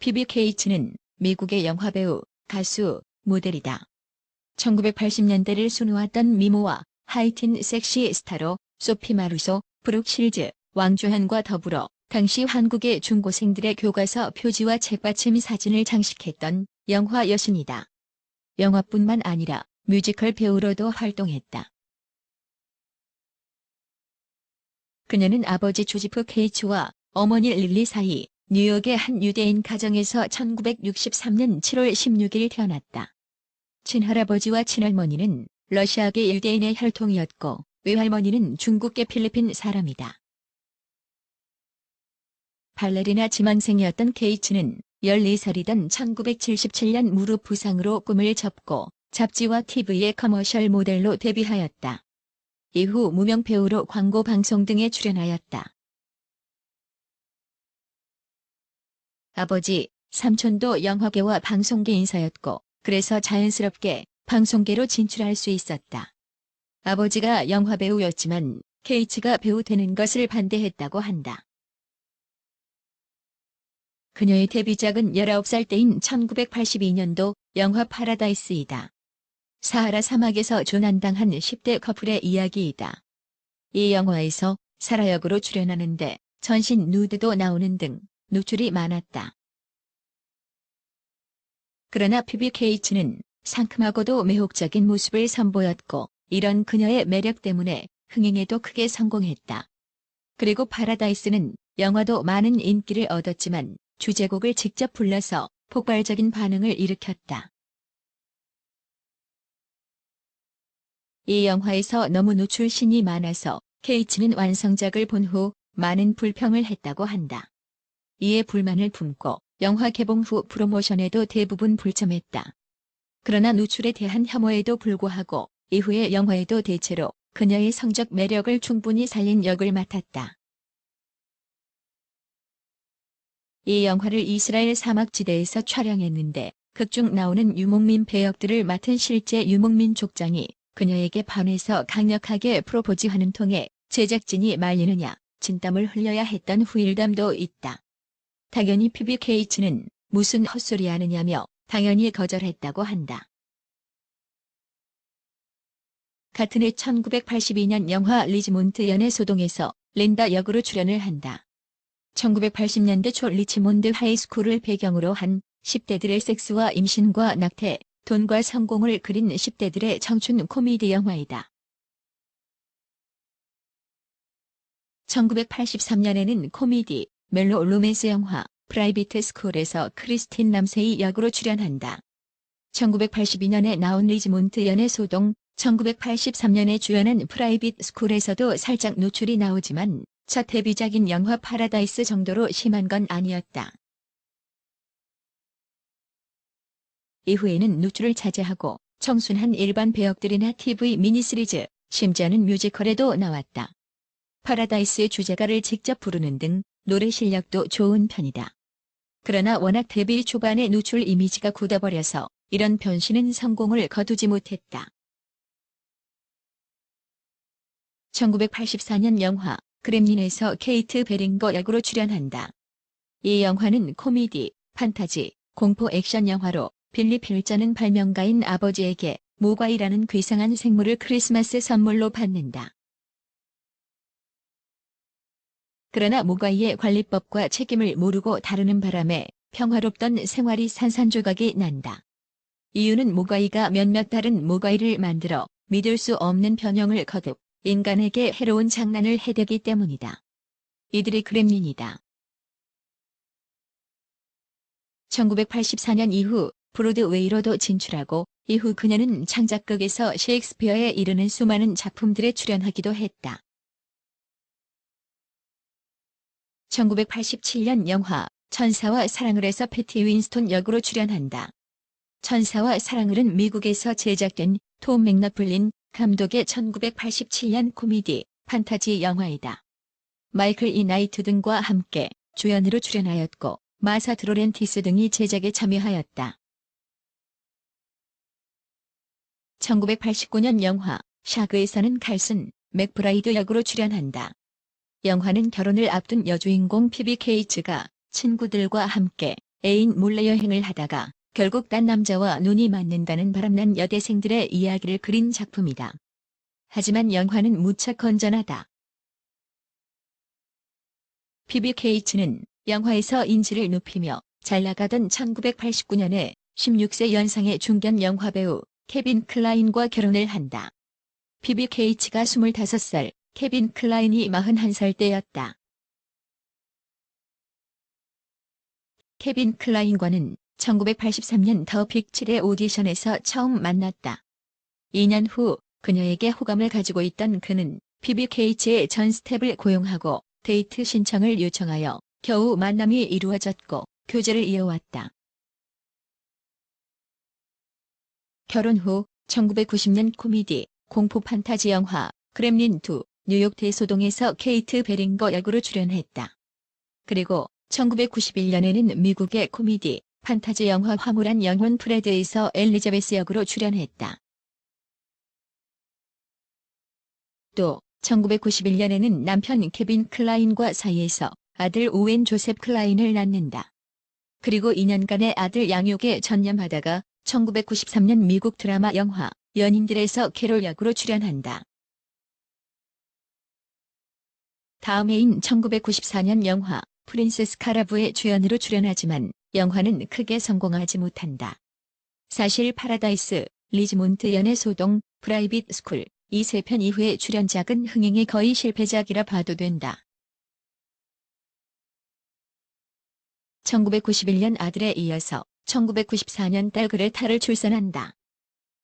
피비 케이츠는 미국의 영화배우, 가수, 모델이다. 1980년대를 수놓았던 미모와 하이틴 섹시 스타로 소피 마루소, 브룩 실즈, 왕주현과 더불어 당시 한국의 중고생들의 교과서 표지와 책받침 사진을 장식했던 영화 여신이다. 영화뿐만 아니라 뮤지컬 배우로도 활동했다. 그녀는 아버지 조지프 케이츠와 어머니 릴리 사이 뉴욕의 한 유대인 가정에서 1963년 7월 16일 태어났다. 친할아버지와 친할머니는 러시아계 유대인의 혈통이었고 외할머니는 중국계 필리핀 사람이다. 발레리나 지망생이었던 케이츠는 14살이던 1977년 무릎 부상으로 꿈을 접고 잡지와 TV의 커머셜 모델로 데뷔하였다. 이후 무명 배우로 광고 방송 등에 출연하였다. 아버지, 삼촌도 영화계와 방송계 인사였고 그래서 자연스럽게 방송계로 진출할 수 있었다. 아버지가 영화배우였지만 케이츠가 배우 되는 것을 반대했다고 한다. 그녀의 데뷔작은 19살 때인 1982년도 영화 파라다이스이다. 사하라 사막에서 조난당한 10대 커플의 이야기이다. 이 영화에서 사라 역으로 출연하는데 전신 누드도 나오는 등 노출이 많았다. 그러나 피비 케이츠는 상큼하고도 매혹적인 모습을 선보였고 이런 그녀의 매력 때문에 흥행에도 크게 성공했다. 그리고 파라다이스는 영화도 많은 인기를 얻었지만 주제곡을 직접 불러서 폭발적인 반응을 일으켰다. 이 영화에서 너무 노출신이 많아서 케이츠는 완성작을 본 후 많은 불평을 했다고 한다. 이에 불만을 품고 영화 개봉 후 프로모션에도 대부분 불참했다. 그러나 노출에 대한 혐오에도 불구하고 이후의 영화에도 대체로 그녀의 성적 매력을 충분히 살린 역을 맡았다. 이 영화를 이스라엘 사막지대에서 촬영했는데 극중 나오는 유목민 배역들을 맡은 실제 유목민 족장이 그녀에게 반해서 강력하게 프로포즈하는 통에 제작진이 말리느냐 진땀을 흘려야 했던 후일담도 있다. 당연히 피비 케이츠는 무슨 헛소리 하느냐며 당연히 거절했다고 한다. 같은 해 1982년 영화 리치몬드 연애 소동에서 린다 역으로 출연을 한다. 1980년대 초 리치몬드 하이스쿨을 배경으로 한 10대들의 섹스와 임신과 낙태, 돈과 성공을 그린 10대들의 청춘 코미디 영화이다. 1983년에는 코미디, 멜로 로맨스 영화 프라이빗 스쿨에서 크리스틴 람세이 역으로 출연한다. 1982년에 나온 리치몬드 연애 소동, 1983년에 주연한 프라이빗 스쿨에서도 살짝 노출이 나오지만 첫 데뷔작인 영화 파라다이스 정도로 심한 건 아니었다. 이후에는 노출을 자제하고 청순한 일반 배역들이나 TV 미니시리즈, 심지어는 뮤지컬에도 나왔다. 파라다이스의 주제가를 직접 부르는 등 노래 실력도 좋은 편이다. 그러나 워낙 데뷔 초반에 노출 이미지가 굳어버려서 이런 변신은 성공을 거두지 못했다. 1984년 영화 그렘린에서 케이트 베링거 역으로 출연한다. 이 영화는 코미디, 판타지, 공포 액션 영화로 빌리 필저는 발명가인 아버지에게 모과이라는 괴상한 생물을 크리스마스 선물로 받는다. 그러나 모과이의 관리법과 책임을 모르고 다루는 바람에 평화롭던 생활이 산산조각이 난다. 이유는 모과이가 몇몇 다른 모과이를 만들어 믿을 수 없는 변형을 거듭 인간에게 해로운 장난을 해대기 때문이다. 이들이 그렘린이다. 1984년 이후 브로드웨이로도 진출하고 이후 그녀는 창작극에서 셰익스피어에 이르는 수많은 작품들에 출연하기도 했다. 1987년 영화 천사와 사랑을 해서 패티 윈스톤 역으로 출연한다. 천사와 사랑을은 미국에서 제작된 톰 맥너플린 감독의 1987년 코미디, 판타지 영화이다. 마이클 이 나이트 등과 함께 주연으로 출연하였고 마사 드로렌티스 등이 제작에 참여하였다. 1989년 영화 샤그에서는 칼슨, 맥브라이드 역으로 출연한다. 영화는 결혼을 앞둔 여주인공 피비 케이츠가 친구들과 함께 애인 몰래 여행을 하다가 결국 딴 남자와 눈이 맞는다는 바람난 여대생들의 이야기를 그린 작품이다. 하지만 영화는 무척 건전하다. 피비 케이츠는 영화에서 인지를 높이며 잘 나가던 1989년에 16세 연상의 중견 영화배우 케빈 클라인과 결혼을 한다. 피비 케이츠가 25살, 케빈 클라인이 41살 때였다. 케빈 클라인과는 1983년 더 빅7의 오디션에서 처음 만났다. 2년 후 그녀에게 호감을 가지고 있던 그는 피비 케이츠의 전 스텝을 고용하고 데이트 신청을 요청하여 겨우 만남이 이루어졌고 교제를 이어왔다. 결혼 후 1990년 코미디, 공포 판타지 영화 그렘린2 뉴욕 대소동에서 케이트 베링거 역으로 출연했다. 그리고 1991년에는 미국의 코미디, 판타지 영화 화물한 영혼 프레드에서 엘리자베스 역으로 출연했다. 또 1991년에는 남편 케빈 클라인과 사이에서 아들 오웬 조셉 클라인을 낳는다. 그리고 2년간의 아들 양육에 전념하다가 1993년 미국 드라마 영화 연인들에서 캐롤 역으로 출연한다. 다음 해인 1994년 영화 프린세스 카라브의 주연으로 출연하지만 영화는 크게 성공하지 못한다. 사실 파라다이스, 리즈몬트 연애 소동, 프라이빗 스쿨 이 세 편 이후의 출연작은 흥행이 거의 실패작이라 봐도 된다. 1991년 아들에 이어서 1994년 딸 그레타를 출산한다.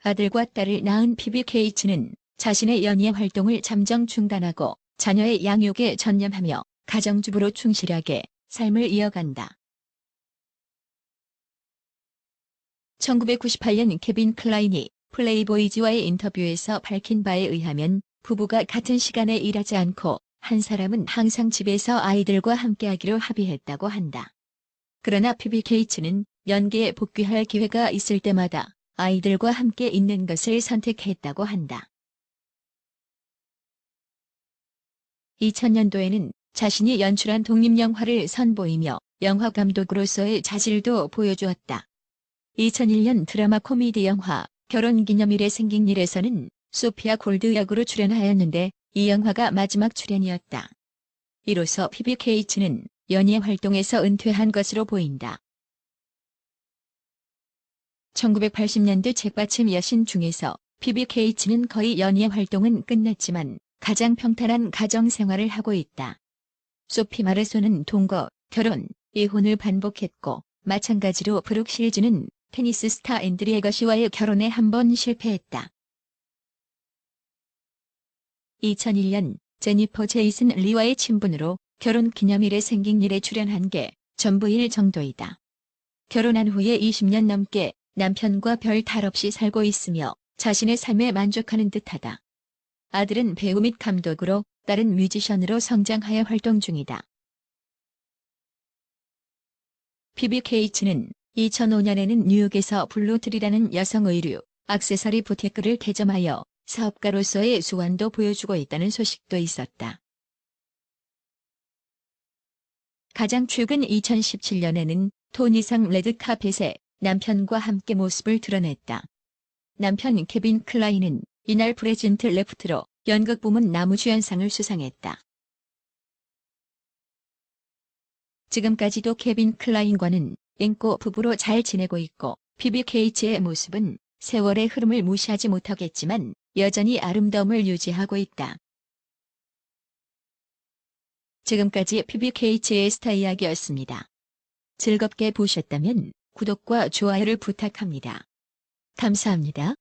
아들과 딸을 낳은 피비 케이츠는 자신의 연예 활동을 잠정 중단하고 자녀의 양육에 전념하며 가정주부로 충실하게 삶을 이어간다. 1998년 케빈 클라인이 플레이보이즈와의 인터뷰에서 밝힌 바에 의하면 부부가 같은 시간에 일하지 않고 한 사람은 항상 집에서 아이들과 함께하기로 합의했다고 한다. 그러나 피비 케이츠는 연기에 복귀할 기회가 있을 때마다 아이들과 함께 있는 것을 선택했다고 한다. 2000년도에는 자신이 연출한 독립영화를 선보이며 영화 감독으로서의 자질도 보여주었다. 2001년 드라마 코미디 영화 결혼기념일에 생긴 일에서는 소피아 골드 역으로 출연하였는데 이 영화가 마지막 출연이었다. 이로써 피비 케이츠는 연예 활동에서 은퇴한 것으로 보인다. 1980년대 책받침 여신 중에서 피비 케이츠는 거의 연예 활동은 끝냈지만 가장 평탄한 가정 생활을 하고 있다. 소피 마르소는 동거, 결혼, 이혼을 반복했고 마찬가지로 브룩 실즈는 테니스 스타 앤드리 애거시와의 결혼에 한 번 실패했다. 2001년 제니퍼 제이슨 리와의 친분으로 결혼 기념일에 생긴 일에 출연한 게 전부일 정도이다. 결혼한 후에 20년 넘게 남편과 별 탈 없이 살고 있으며 자신의 삶에 만족하는 듯하다. 아들은 배우 및 감독으로, 딸은 뮤지션으로 성장하여 활동 중이다. 피비 케이츠는 2005년에는 뉴욕에서 블루트리라는 여성 의류, 액세서리 부티크를 개점하여 사업가로서의 수완도 보여주고 있다는 소식도 있었다. 가장 최근 2017년에는 토니상 레드카펫에 남편과 함께 모습을 드러냈다. 남편 케빈 클라인은 이날 프레젠트 레프트로 연극 부문 남우주연상을 수상했다. 지금까지도 케빈 클라인과는 인고 부부로 잘 지내고 있고 피비 케이츠의 모습은 세월의 흐름을 무시하지 못하겠지만 여전히 아름다움을 유지하고 있다. 지금까지 피비 케이츠의 스타 이야기였습니다. 즐겁게 보셨다면 구독과 좋아요를 부탁합니다. 감사합니다.